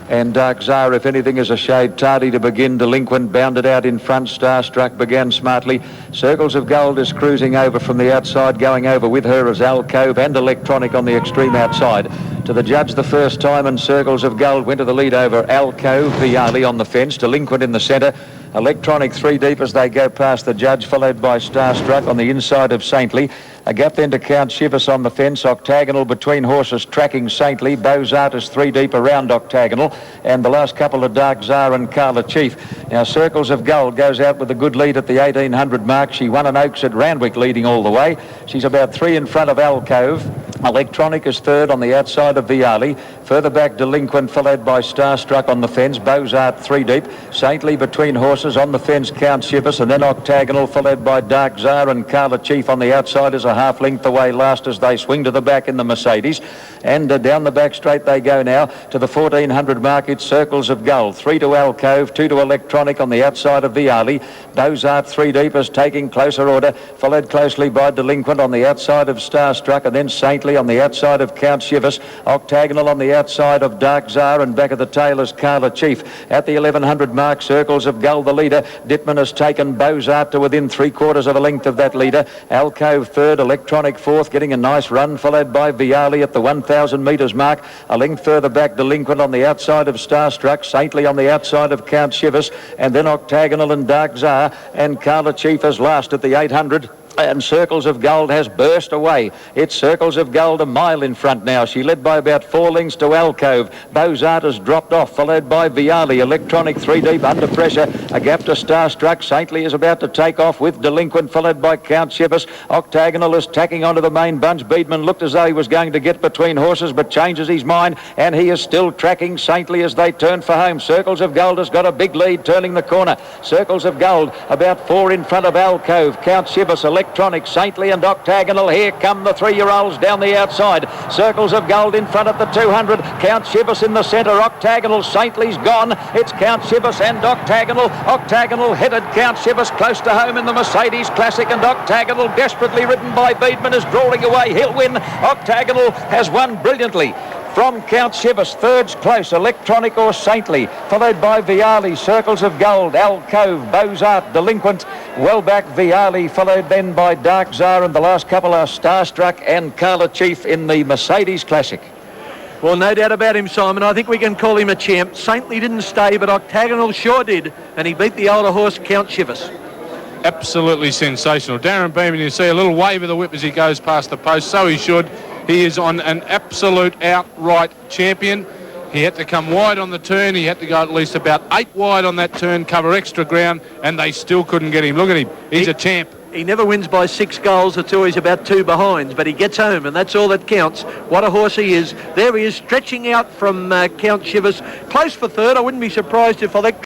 And Dark Czar, if anything, is a shade tardy to begin. Delinquent bounded out in front. Starstruck began smartly. Circles of Gold is cruising over from the outside. Going over with her is Alcove and Electronic on the extreme outside. To the judge the first time, and Circles of Gold went to the lead over Alcove, Viali on the fence. Delinquent in the centre. Electronic 3 deep as they go past the judge, followed by Starstruck on the inside of Saintly. A gap then to Count Chivas on the fence. Octagonal between horses tracking Saintly. Beaux-Art is 3 deep around Octagonal. And the last couple of Dark Czar and Carla Chief. Now Circles of Gold goes out with a good lead at the 1800 mark. She won an Oaks at Randwick leading all the way. She's about 3 in front of Alcove. Electronic is third on the outside of Viali. Further back Delinquent, followed by Starstruck on the fence. Beaux-Art 3 deep. Saintly between horses on the fence, Count Chivas, and then Octagonal, followed by Dark Czar and Carla Chief on the outside as a half length away last as they swing to the back in the Mercedes. And down the back straight they go now to the 1400 mark. It's Circles of Gold. 3 to Alcove, 2 to Electronic on the outside of Viali. Beaux-Art 3 deep is taking closer order, followed closely by Delinquent on the outside of Starstruck, and then Saintly on the outside of Count Chivas. Octagonal on the outside of Dark Czar, and back at the tail is Carla Chief. At the 1100 mark, Circles of Gold the leader. Dittman has taken Beaux-Art to within 3/4 of a length of that leader. Alcove third, Electronic fourth, getting a nice run, followed by Viali at the 1000 metres mark. A length further back, Delinquent on the outside of Starstruck, Saintly on the outside of Count Chivas, and then Octagonal and Dark Czar, and Carla Chief is last at the 800. And Circles of Gold has burst away. It's Circles of Gold a mile in front now. She led by about 4 lengths to Alcove. Beaux-Art has dropped off, followed by Viali. Electronic 3 deep under pressure. A gap to Starstruck. Saintly is about to take off with Delinquent, followed by Count Chivas. Octagonal is tacking onto the main bunch. Beedman looked as though he was going to get between horses, but changes his mind, and he is still tracking Saintly as they turn for home. Circles of Gold has got a big lead turning the corner. Circles of Gold about 4 in front of Alcove. Count Chivas, Electronic, Saintly and Octagonal. Here come the 3-year-olds down the outside. Circles of Gold in front at the 200. Count Chivas in the centre. Octagonal, Saintly's gone. It's Count Chivas and Octagonal. Octagonal headed Count Chivas close to home in the Mercedes Classic, and Octagonal, desperately ridden by Beedman, is drawing away. He'll win. Octagonal has won brilliantly from Count Chivas. Third's close, Electronic or Saintly, followed by Viali. Circles of Gold, Alcove, Beaux-Art, Delinquent, well back Viali, followed then by Dark Czar, and the last couple are Starstruck and Carla Chief in the Mercedes Classic. Well, no doubt about him, Simon. I think we can call him a champ. Saintly didn't stay, but Octagonal sure did, and he beat the older horse, Count Chivas. Absolutely sensational. Darren Beeman, you see a little wave of the whip as he goes past the post, so he should. He is on an absolute outright champion. He had to come wide on the turn. He had to go at least about 8 wide on that turn, cover extra ground, and they still couldn't get him. Look at him. He's a champ. He never wins by 6 goals. It's always about 2 behinds, but he gets home, and that's all that counts. What a horse he is. There he is, stretching out from Count Chivas. Close for third. I wouldn't be surprised if